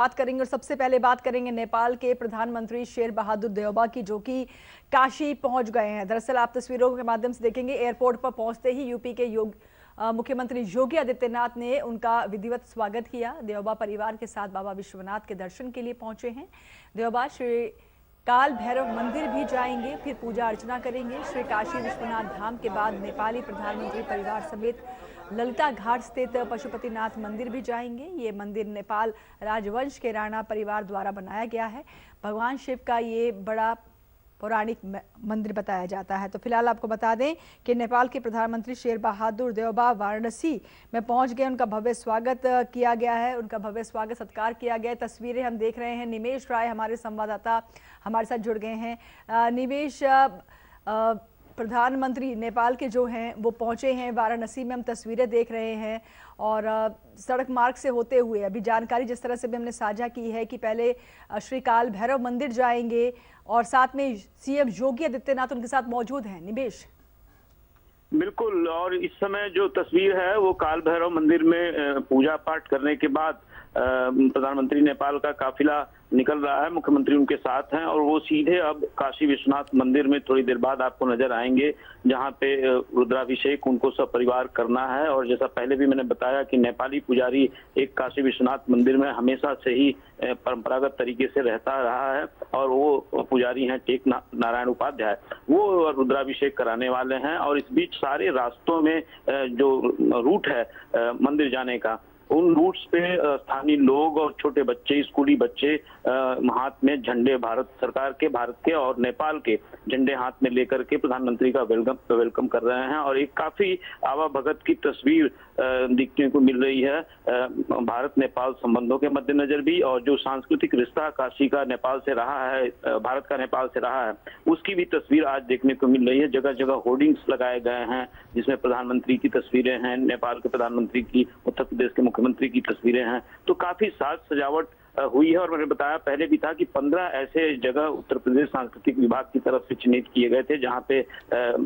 बात करेंगे और सबसे पहले बात करेंगे नेपाल के प्रधानमंत्री शेर बहादुर देउबा की, जो कि काशी पहुंच गए हैं। दरअसल आप तस्वीरों के माध्यम से देखेंगे, एयरपोर्ट पर पहुंचते ही यूपी के मुख्यमंत्री योगी आदित्यनाथ ने उनका विधिवत स्वागत किया। देउबा परिवार के साथ बाबा विश्वनाथ के दर्शन के लिए पहुंचे हैं। देउबा श्री काल भैरव मंदिर भी जाएंगे, फिर पूजा अर्चना करेंगे। श्री काशी विश्वनाथ धाम के बाद नेपाली प्रधानमंत्री परिवार समेत ललिता घाट स्थित पशुपतिनाथ मंदिर भी जाएंगे। ये मंदिर नेपाल राजवंश के राणा परिवार द्वारा बनाया गया है। भगवान शिव का ये बड़ा पौराणिक मंदिर बताया जाता है। तो फिलहाल आपको बता दें कि नेपाल के प्रधानमंत्री शेर बहादुर देउबा वाराणसी में पहुंच गए। उनका भव्य स्वागत किया गया है, उनका भव्य स्वागत सत्कार किया गया है। तस्वीरें हम देख रहे हैं। निमेश राय हमारे संवाददाता हमारे साथ जुड़ गए हैं। निमेश, प्रधानमंत्री नेपाल के जो हैं वो पहुंचे हैं वाराणसी में, हम तस्वीरें देख रहे हैं और सड़क मार्ग से होते हुए अभी जानकारी जिस तरह से भी हमने साझा की है कि पहले श्री काल भैरव मंदिर जाएंगे और साथ में सीएम योगी आदित्यनाथ उनके साथ मौजूद हैं। निमेश, बिल्कुल, और इस समय जो तस्वीर है वो काल भैरव मंदिर में पूजा पाठ करने के बाद प्रधानमंत्री नेपाल का काफिला निकल रहा है। मुख्यमंत्री उनके साथ हैं और वो सीधे अब काशी विश्वनाथ मंदिर में थोड़ी देर बाद आपको नजर आएंगे, जहां पे रुद्राभिषेक उनको सपरिवार करना है। और जैसा पहले भी मैंने बताया कि नेपाली पुजारी एक काशी विश्वनाथ मंदिर में हमेशा से ही परंपरागत तरीके से रहता रहा है और वो पुजारी हैं टेक नारायण उपाध्याय, वो रुद्राभिषेक कराने वाले हैं। और इस बीच सारे रास्तों में जो रूट है मंदिर जाने का, उन रूट्स पे स्थानीय लोग और छोटे बच्चे, स्कूली बच्चे हाथ में झंडे, भारत सरकार के, भारत के और नेपाल के झंडे हाथ में लेकर के प्रधानमंत्री का वेलकम कर रहे हैं। और एक काफी आवा भगत की तस्वीर दिखने को मिल रही है भारत नेपाल संबंधों के मद्देनजर भी, और जो सांस्कृतिक रिश्ता काशी का नेपाल से रहा है, भारत का नेपाल से रहा है, उसकी भी तस्वीर आज देखने को मिल रही है। जगह जगह होर्डिंग्स लगाए गए हैं जिसमें प्रधानमंत्री की तस्वीरें हैं, नेपाल के प्रधानमंत्री की, उत्तर प्रदेश के मुख्यमंत्री की तस्वीरें हैं। तो काफी साज सजावट हुई है। और मैंने बताया पहले भी था कि 15 ऐसे जगह उत्तर प्रदेश सांस्कृतिक विभाग की तरफ से चिन्हित किए गए थे जहां पे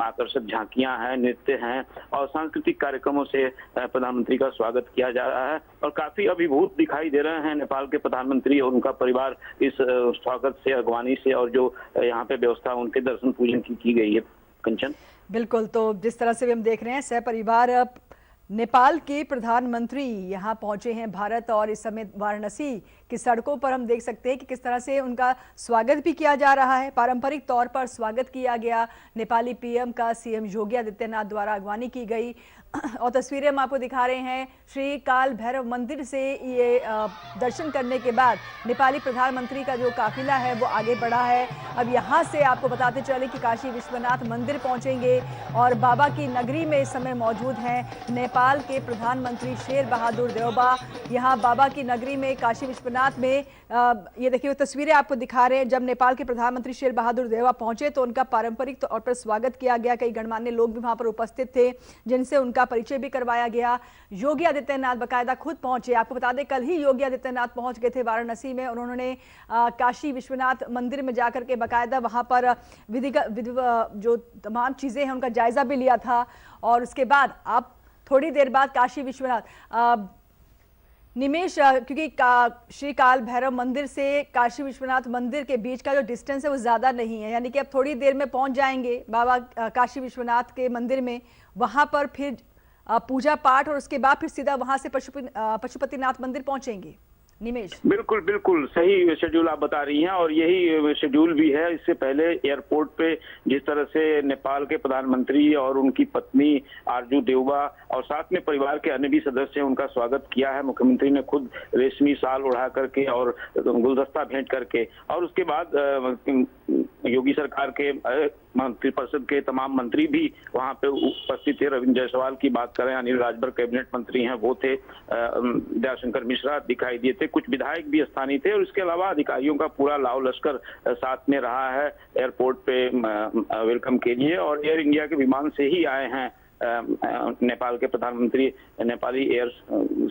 आकर्षक झांकियां हैं, नृत्य हैं और सांस्कृतिक कार्यक्रमों से प्रधानमंत्री का स्वागत किया जा रहा है। और काफी अभिभूत दिखाई दे रहे हैं नेपाल के प्रधानमंत्री और उनका परिवार इस स्वागत से, अगवानी से, और जो यहाँ पे व्यवस्था उनके दर्शन पूजन की गई है। कंचन, बिल्कुल, तो जिस तरह से भी हम देख रहे हैं सहपरिवार नेपाल के प्रधानमंत्री यहाँ पहुंचे हैं भारत, और इस समय वाराणसी की सड़कों पर हम देख सकते हैं कि किस तरह से उनका स्वागत भी किया जा रहा है। पारंपरिक तौर पर स्वागत किया गया नेपाली पीएम का सीएम योगी आदित्यनाथ द्वारा अगवानी की गई। और तस्वीरें हम आपको दिखा रहे हैं श्री काल भैरव मंदिर से ये दर्शन करने के बाद नेपाली प्रधानमंत्री का जो काफिला है वो आगे बढ़ा है। अब यहाँ से आपको बताते चले कि काशी विश्वनाथ मंदिर पहुंचेंगे और बाबा की नगरी में इस समय मौजूद हैं नेपाल के प्रधानमंत्री शेर बहादुर देउबा। यहाँ बाबा की नगरी में काशी विश्वनाथ में ये देखिए तस्वीरें आपको दिखा रहे हैं। जब नेपाल के प्रधानमंत्री शेर बहादुर देउबा पहुंचे तो उनका पारंपरिक तौर पर स्वागत किया गया। कई गणमान्य लोग भी वहां पर उपस्थित थे जिनसे उनका परिचय भी करवाया गया। योगी आदित्यनाथ बकायदा खुद पहुंचे। आपको बता दें कल ही योगी आदित्यनाथ पहुंच गए थे वाराणसी में। उन्होंने काशी विश्वनाथ मंदिर में जाकर के बकायदा वहां पर जो तमाम चीजें हैं उनका जायजा भी लिया था। और उसके बाद आप थोड़ी देर बाद काशी विश्वनाथ निमेश, क्योंकि श्री काल भैरव मंदिर से काशी विश्वनाथ मंदिर के बीच का जो डिस्टेंस है वो ज्यादा नहीं है, यानी कि अब थोड़ी देर में पहुंच जाएंगे बाबा काशी विश्वनाथ के मंदिर में। वहां पर फिर पूजा पाठ और उसके बाद फिर सीधा वहां से पशुपतिनाथ मंदिर पहुंचेंगे। निमेश, बिल्कुल बिल्कुल सही शेड्यूल आप बता रही हैं और यही शेड्यूल भी है। इससे पहले एयरपोर्ट पे जिस तरह से नेपाल के प्रधानमंत्री और उनकी पत्नी आरजू देउबा और साथ में परिवार के अन्य भी सदस्य उनका स्वागत किया है। मुख्यमंत्री ने खुद रेशमी शाल उड़ा करके और गुलदस्ता भेंट करके, और उसके बाद योगी सरकार के मंत्रिपरिषद के तमाम मंत्री भी वहां पे उपस्थित थे। रविंद्र जायसवाल की बात करें, अनिल राजभर कैबिनेट मंत्री हैं वो थे, दयाशंकर मिश्रा दिखाई दिए थे, कुछ विधायक भी स्थानीय थे। और इसके अलावा अधिकारियों का पूरा लाव लश्कर साथ में रहा है एयरपोर्ट पे वेलकम के लिए। और एयर इंडिया के विमान से ही आए हैं नेपाल के प्रधानमंत्री नेपाली एयर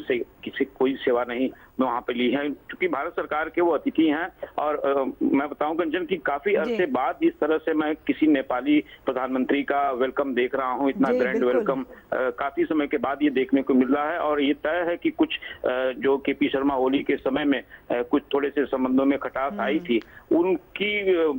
से किसी कोई सेवा नहीं वहां पे ली है, क्योंकि भारत सरकार के वो अतिथि हैं। और मैं बताऊं कंचन कि काफी अरसे बाद इस तरह से मैं किसी नेपाली प्रधानमंत्री का वेलकम देख रहा हूं, इतना ग्रैंड वेलकम काफी समय के बाद ये देखने को मिल रहा है। और ये तय है कि कुछ जो केपी शर्मा ओली के समय में कुछ थोड़े से संबंधों में खटास आई थी, उनकी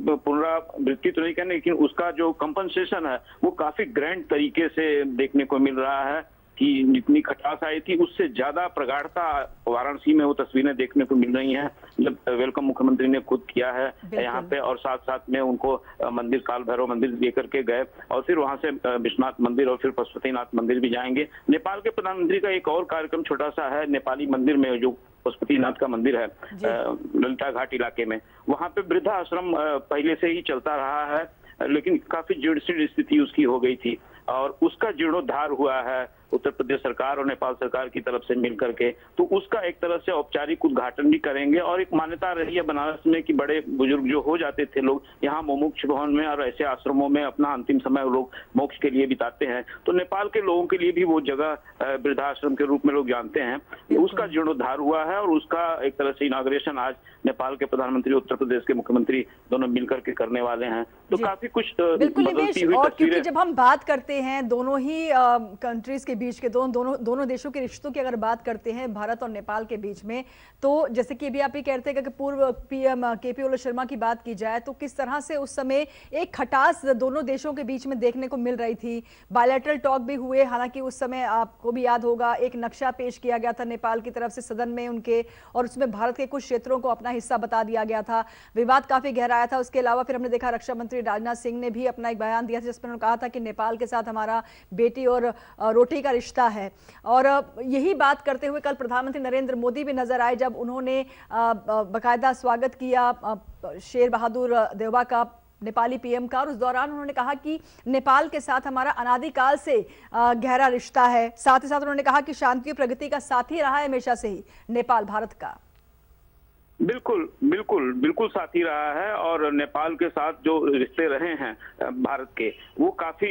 पुनरावृत्ति तो नहीं कहने, लेकिन उसका जो कंपनसेशन है वो काफी ग्रैंड तरीके से देखने को मिल रहा है कि जितनी खटास आई थी उससे ज्यादा प्रगाढ़ता वाराणसी में वो तस्वीरें देखने को मिल रही हैं, जब वेलकम मुख्यमंत्री ने खुद किया है यहाँ पे। और साथ साथ में उनको मंदिर काल भैरव मंदिर लेकर के गए और फिर वहां से विश्वनाथ मंदिर और फिर पशुपतिनाथ मंदिर भी जाएंगे। नेपाल के प्रधानमंत्री का एक और कार्यक्रम छोटा सा है नेपाली मंदिर में, जो पशुपतिनाथ का मंदिर है ललिता घाट इलाके में, वहां पे वृद्धा आश्रम पहले से ही चलता रहा है, लेकिन काफी जीर्ण स्थिति उसकी हो गई थी और उसका जीर्णोद्धार हुआ है उत्तर प्रदेश सरकार और नेपाल सरकार की तरफ से मिलकर के। तो उसका एक तरह से औपचारिक उद्घाटन भी करेंगे। और एक मान्यता रही है बनारस में कि बड़े बुजुर्ग जो हो जाते थे लोग यहाँ मुमुक्ष भवन में और ऐसे आश्रमों में अपना अंतिम समय लोग मोक्ष के लिए बिताते हैं, तो नेपाल के लोगों के लिए भी वो जगह वृद्धाश्रम के रूप में लोग जानते हैं। उसका जीर्णोद्धार हुआ है और उसका एक तरह से इनॉग्रेशन आज नेपाल के प्रधानमंत्री उत्तर प्रदेश के मुख्यमंत्री दोनों मिलकर के करने वाले हैं। तो काफी कुछ बदलती हुई क्योंकि जब हम बात करते हैं दोनों ही कंट्रीज के बीच के दोनों देशों के रिश्तों की अगर बात करते हैं भारत और नेपाल के बीच में, तो जैसे कि अभी आप ही कहते हैं कि पूर्व पीएम केपी शर्मा की बात की जाए तो किस तरह से उस समय एक खटास दोनों देशों के बीच में देखने को मिल रही थी। बायलैटरल टॉक भी हुए, हालांकि उस समय आपको भी याद होगा एक नक्शा पेश किया गया था नेपाल की तरफ से सदन में उनके, और उसमें भारत के कुछ क्षेत्रों को अपना हिस्सा बता दिया गया था। विवाद काफी गहराया था। उसके अलावा फिर हमने देखा रक्षा मंत्री राजनाथ सिंह ने भी अपना एक बयान दिया था जिसमें उन्होंने कहा था कि नेपाल के साथ हमारा बेटी और रोटी का रिश्ता है। और यही बात करते हुए कल प्रधानमंत्री नरेंद्र मोदी भी नजर आए जब उन्होंने बाकायदा स्वागत किया शेर बहादुर देउबा का, नेपाली पीएम का। और उस दौरान उन्होंने कहा कि नेपाल के साथ हमारा अनादिकाल से गहरा रिश्ता है। साथ ही साथ उन्होंने कहा कि शांति और प्रगति का साथी रहा है हमेशा से ही नेपाल भारत का। बिल्कुल बिल्कुल बिल्कुल साथी रहा है। और नेपाल के साथ जो रिश्ते रहे हैं भारत के, वो काफी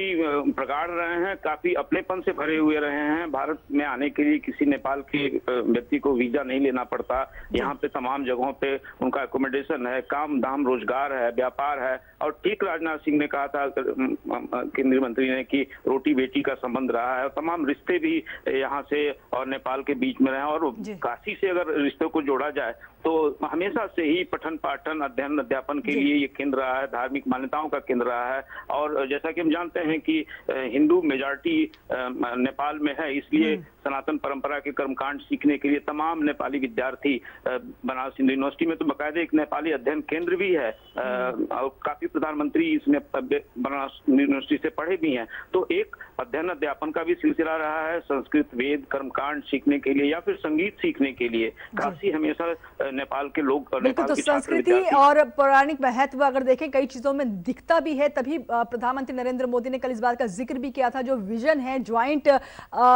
प्रगाढ़ रहे हैं, काफी अपनेपन से भरे हुए रहे हैं। भारत में आने के लिए किसी नेपाल के व्यक्ति को वीजा नहीं लेना पड़ता। यहाँ पे तमाम जगहों पे उनका एकोमोडेशन है, काम धाम रोजगार है, व्यापार है। और ठीक राजनाथ सिंह ने कहा था केंद्रीय मंत्री ने कि रोटी बेटी का संबंध रहा है और तमाम रिश्ते भी यहाँ से और नेपाल के बीच में रहे। और काशी से अगर रिश्तों को जोड़ा जाए तो हमेशा से ही पठन पाठन अध्ययन अध्यापन के लिए ये केंद्र रहा है, धार्मिक मान्यताओं का केंद्र रहा है। और जैसा कि हम जानते हैं कि हिंदू मेजॉरिटी नेपाल में है, इसलिए सनातन परंपरा के कर्मकांड सीखने के लिए तमाम नेपाली विद्यार्थी बनारस हिंदू यूनिवर्सिटी में तो बाकायदा एक नेपाली अध्ययन केंद्र भी है और काफी प्रधानमंत्री इसमें बनारस यूनिवर्सिटी से पढ़े भी हैं। तो एक अध्ययन अध्यापन का भी सिलसिला रहा है, संस्कृत वेद कर्मकांड सीखने के लिए या फिर संगीत सीखने के लिए काशी हमेशा नेपाल के लोग बिल्कुल। तो संस्कृति और पौराणिक महत्व अगर देखें कई चीजों में दिखता भी है, तभी प्रधानमंत्री नरेंद्र मोदी ने कल इस बात का जिक्र भी किया था। जो विजन है ज्वाइंट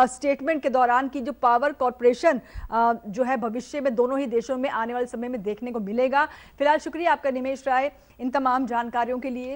स्टेटमेंट के दौरान की जो पावर कॉर्पोरेशन जो है भविष्य में दोनों ही देशों में आने वाले समय में देखने को मिलेगा। फिलहाल शुक्रिया आपका निमेश राय इन तमाम जानकारियों के लिए।